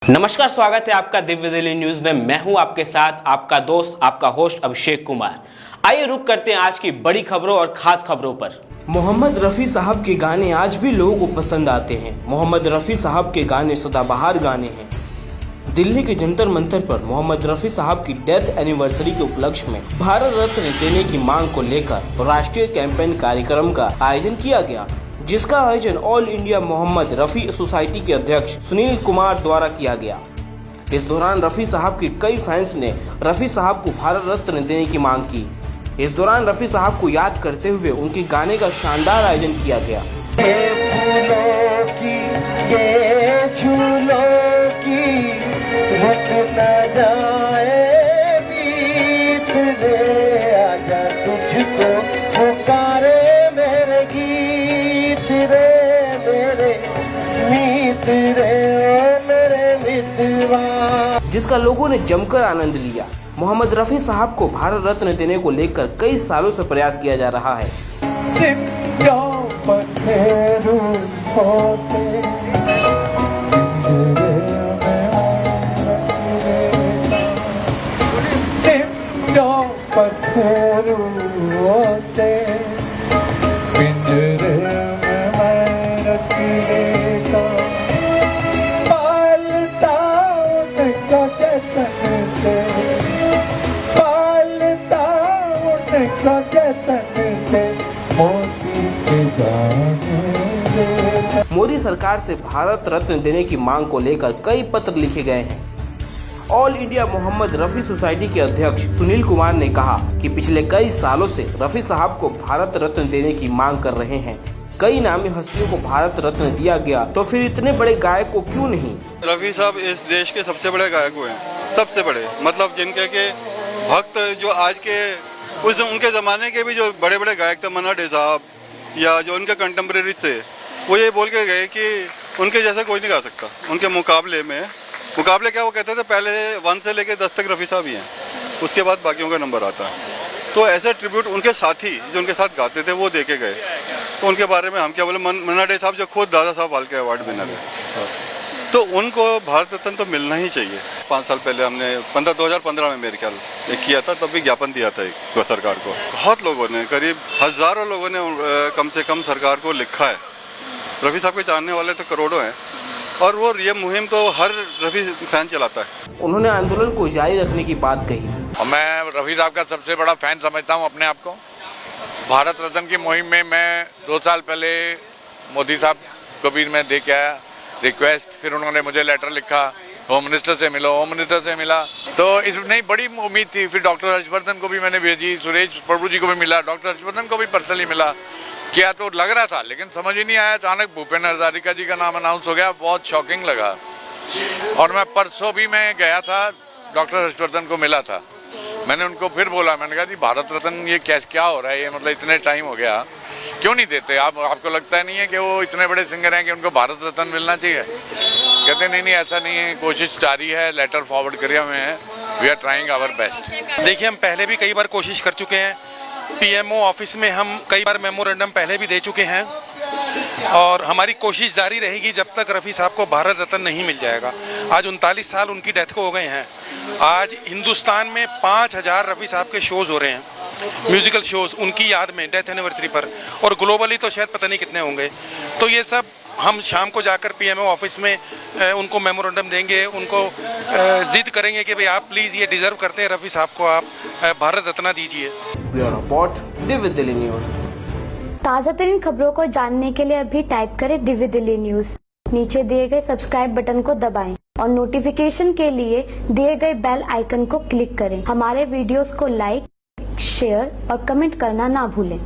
नमस्कार, स्वागत है आपका दिव्य दिल्ली न्यूज में। मैं हूं आपके साथ आपका दोस्त, आपका होस्ट अभिषेक कुमार। आइए रुक करते हैं आज की बड़ी खबरों और खास खबरों पर। मोहम्मद रफी साहब के गाने आज भी लोगों को पसंद आते हैं। मोहम्मद रफी साहब के गाने सदाबहार गाने हैं। दिल्ली के जंतर मंतर पर मोहम्मद रफी साहब की डेथ एनिवर्सरी के उपलक्ष्य में भारत रत्न देने की मांग को लेकर राष्ट्रीय कैंपेन कार्यक्रम का आयोजन किया गया, जिसका आयोजन all India Mohammad Rafi society के अध्यक्ष सुनील कुमार द्वारा किया गया। इस दौरान रफी साहब के कई फैंस ने रफी साहब को भारत रत्न देने की मांग की। इस दौरान रफी साहब को याद करते हुए उनके गाने का शानदार आयोजन किया गया। जिसका लोगों ने जमकर आनंद लिया। मोहम्मद रफी साहब को भारत रत्न देने को लेकर कई सालों से प्रयास किया जा रहा है। मोदी सरकार से भारत रत्न देने की मांग को लेकर कई पत्र लिखे गए हैं। All India Mohammad Rafi society के अध्यक्ष सुनील कुमार ने कहा कि पिछले कई सालों से रफी साहब को भारत रत्न देने की मांग कर रहे हैं। कई नामी हस्तियों को भारत रत्न दिया गया, तो फिर इतने बड़े गायक को क्यों नहीं? रफी साहब इस देश के सबसे बड़े गायक हुए हैं, सबसे बड़े, मतलब जिनके के भक्त जो आज के उस उनके ज़माने के भी जो बड़े बड़े गायक थे, मन्ना डे साहब या जो उनके कंटेम्प्रेरी थे, वो ये बोल के गए कि उनके जैसा कोई नहीं गा सकता। उनके मुकाबले क्या वो कहते थे, पहले 1 से लेकर 10 तक रफ़ी साहब ही हैं, उसके बाद बाकियों का नंबर आता है। तो ऐसे ट्रिब्यूट उनके साथी जो उनके साथ गाते थे वो दे के गए, तो उनके बारे में हम क्या बोले। मन्ना डे साहब जो खुद दादा साहब फाल्के अवार्ड विनर है, तो उनको भारत रत्न तो मिलना ही चाहिए। 5 साल पहले हमने 2015 में मेरे ख्याल एक किया था, तब भी ज्ञापन दिया था एक सरकार को। बहुत लोगों ने, करीब हज़ारों लोगों ने कम से कम सरकार को लिखा है। रफ़ी साहब के जानने वाले तो करोड़ों हैं, और वो ये मुहिम तो हर रफ़ी फैन चलाता है। उन्होंने आंदोलन को जारी रखने की बात कही। और मैं रफ़ी साहब का सबसे बड़ा फैन समझता हूँ अपने आप को। भारत रत्न की मुहिम में मैं 2 साल पहले मोदी साहब को भी मैं दे के आया रिक्वेस्ट, फिर उन्होंने मुझे लेटर लिखा, होम मिनिस्टर से मिलो, होम मिनिस्टर से मिला, तो इसमें बड़ी उम्मीद थी। फिर डॉक्टर हर्षवर्धन को भी मैंने भेजी, सुरेश प्रभु जी को भी मिला, डॉक्टर हर्षवर्धन को भी पर्सनली मिला, किया तो लग रहा था, लेकिन समझ ही नहीं आया। अचानक भूपेंद्र हजारिका जी का नाम अनाउंस हो गया, बहुत शॉकिंग लगा। और मैं परसों भी मैं गया था, डॉक्टर हर्षवर्धन को मिला था, मैंने उनको फिर बोला, मैंने कहा जी भारत रत्न ये क्या हो रहा है, ये मतलब इतने टाइम हो गया क्यों नहीं देते? आपको लगता नहीं है कि वो इतने बड़े सिंगर हैं कि उनको भारत रत्न मिलना चाहिए? कहते नहीं ऐसा नहीं है, कोशिश जारी है, लेटर फॉरवर्ड करिए हमें, we are trying our best. देखिए, हम पहले भी कई बार कोशिश कर चुके हैं, पीएमओ ऑफिस में हम कई बार मेमोरेंडम पहले भी दे चुके हैं, और हमारी कोशिश जारी रहेगी जब तक रफ़ी साहब को भारत रत्न नहीं मिल जाएगा। आज 39 साल उनकी डेथ को हो गए हैं। आज हिंदुस्तान में 5000 रफ़ी साहब के शोज़ हो रहे हैं, म्यूजिकल शोज़ उनकी याद में डेथ एनिवर्सरी पर, और ग्लोबली तो शायद पता नहीं कितने होंगे। तो ये सब हम शाम को जाकर पीएमओ ऑफिस में उनको मेमोरेंडम देंगे, उनको जिद करेंगे कि भाई आप प्लीज़ ये डिज़र्व करते हैं, रफ़ी साहब को आप भारत रत्न दीजिए। Bureau report, Divya Delhi news. ताज़ा तरीन खबरों को जानने के लिए अभी टाइप करें दिव्य दिल्ली न्यूज। नीचे दिए गए सब्सक्राइब बटन को दबाएं और नोटिफिकेशन के लिए दिए गए बेल आइकन को क्लिक करें। हमारे वीडियोस को लाइक, शेयर और कमेंट करना ना भूलें।